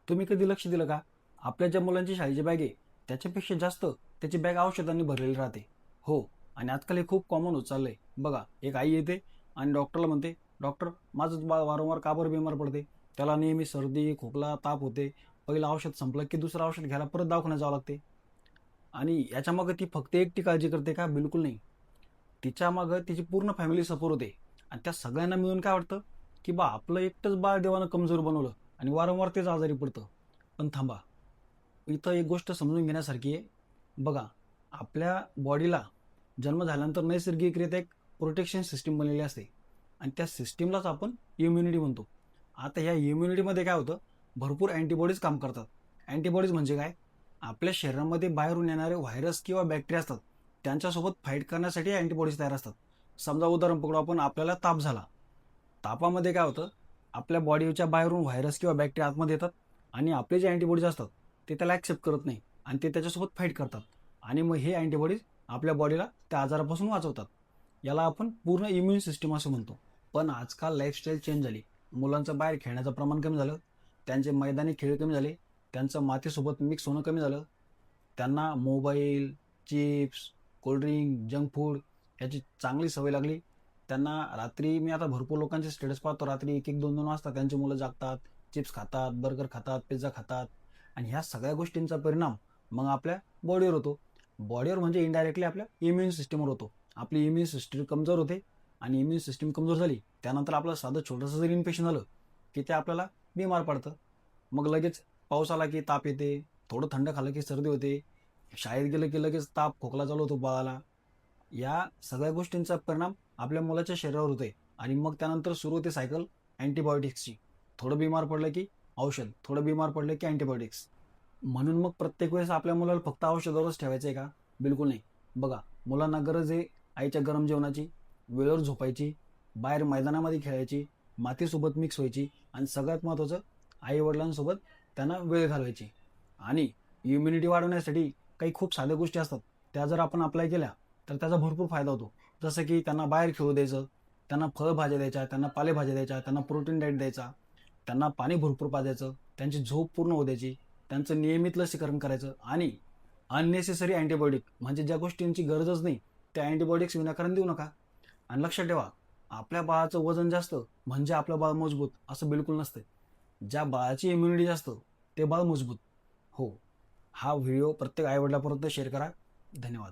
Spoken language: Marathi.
तुम्ही कधी लक्ष दिलं का? आपल्या ज्या मुलांची शाळेची बॅग आहे त्याच्यापेक्षा जास्त त्याची बॅग औषधांनी भरलेली राहते. हो. आणि आजकाल हे खूप कॉमन होत चाललंय. बघा, एक आई येते आणि डॉक्टरला म्हणते, "डॉक्टर, माझं बाळ वारंवार का बरं बिमार पडते? त्याला नेहमी सर्दी, खोकला, ताप होते. पहिलं औषध संपलं की दुसरं औषध घ्यायला परत दवाखान्यात जावं लागते." आणि याच्यामागे ती फक्त एकटी काळजी करते का? बिलकुल नाही. तिच्या मागं तिची पूर्ण फॅमिली सपोर्ट होते. आणि त्या सगळ्यांना मिळून काय वाटतं, की बा आपलं एकटंच बाळ देवानं कमजोर बनवलं आणि वारंवार तेच आजारी पडतं. पण थांबा, इथं एक गोष्ट समजून घेण्यासारखी आहे. बघा, आपल्या बॉडीला जन्म झाल्यानंतर नैसर्गिकरित्या एक प्रोटेक्शन सिस्टीम बनलेली असते आणि त्या सिस्टीमलाच आपण इम्युनिटी म्हणतो. आता ह्या इम्युनिटीमध्ये काय होतं, भरपूर अँटीबॉडीज काम करतात. अँटीबॉडीज म्हणजे काय? आपल्या शरीरामध्ये बाहेरून येणारे व्हायरस किंवा बॅक्टेरिया असतात, त्यांच्यासोबत फाईट करण्यासाठी अँटीबॉडीज तयार असतात. समजा उदाहरण पकडू आपण, आपल्याला ताप झाला. तापामध्ये काय होतं, आपल्या बॉडीच्या बाहेरून व्हायरस किंवा बॅक्टेरिया आतमध्ये येतात आणि आपले जे अँटीबॉडीज असतात ते त्याला ॲक्सेप्ट करत नाही आणि ते त्याच्यासोबत फाईट करतात आणि मग हे अँटीबॉडीज आपल्या बॉडीला त्या आजारापासून वाचवतात. याला आपण पूर्ण इम्युन सिस्टीम असं म्हणतो. पण आजकाल लाईफस्टाईल चेंज झाली. मुलांचं बाहेर खेळण्याचं प्रमाण कमी झालं, त्यांचे मैदानी खेळ कमी झाले, त्यांचं मातीसोबत मिक्स होणं कमी झालं, त्यांना mobile, chips, cold drink, junk food याची चांगली सवय लागली. त्यांना रात्री, मी आता भरपूर लोकांचे स्टेटस पाहतो, रात्री 1-1, 2-2 वाजता त्यांची मुलं जागतात, चिप्स खातात, बर्गर खातात, पिझ्झा खातात आणि ह्या सगळ्या गोष्टींचा परिणाम मग आपल्या बॉडीवर होतो. बॉडीवर म्हणजे इनडायरेक्टली आपल्या इम्युन सिस्टीमवर होतो. आपली इम्युन सिस्टीम कमजोर होते आणि इम्युन सिस्टीम कमजोर झाली, त्यानंतर आपलं साधं छोटंसं जरी इन्फेक्शन झालं, की ते आपल्याला बिमार पडतं. मग लगेच पाऊस आला की ताप येते, थोडं थंड खाल्लं की सर्दी होते, शाळेत गेलं की लगेच ताप, खोकला चालू होतो बाळाला. या सगळ्या गोष्टींचा परिणाम आपल्या मुलाच्या शरीरावर होतोय आणि मग त्यानंतर सुरू होते सायकल अँटीबायोटिक्सची. थोडं बिमार पडलं की औषध, थोडं बिमार पडलं की अँटीबायोटिक्स. म्हणून मग प्रत्येक वेळेस आपल्या मुलाला फक्त औषधावरच ठेवायचं आहे का? बिलकुल नाही. बघा, मुलांना गरज आहे आईच्या गरम जेवणाची, वेळेवर झोपायची, बाहेर मैदानामध्ये खेळायची, मातीसोबत मिक्स व्हायची आणि सगळ्यात महत्त्वाचं, आई-वडिलांसोबत त्यांना वेळ घालवायची. आणि इम्युनिटी वाढवण्यासाठी काही खूप साध्या गोष्टी असतात. त्या जर आपण अप्लाय केल्या तर त्याचा भरपूर फायदा होतो. जसं की त्यांना बाहेर खेळू द्यायचं, त्यांना फळभाज्या द्यायच्या, त्यांना पालेभाज्या द्यायच्या, त्यांना प्रोटीन डाएट द्यायचा, त्यांना पाणी भरपूर पाजायचं, त्यांची झोप पूर्ण होऊ द्यायची, त्यांचं नियमित लसीकरण करायचं आणि अननेसेसरी अँटीबायोटिक म्हणजे ज्या गोष्टींची गरजच नाही त्या अँटीबायोटिक्स विनाकारण देऊ नका. आणि लक्षात ठेवा, आपल्या बाळाचं वजन जास्त म्हणजे आपलं बाळ मजबूत असं बिलकुल नसतं. ज्या बाळाची इम्युनिटी जास्त ते बाळ मजबूत. हो. हा व्हिडिओ प्रत्येक आईवडिलापर्यंत शेअर करा. धन्यवाद.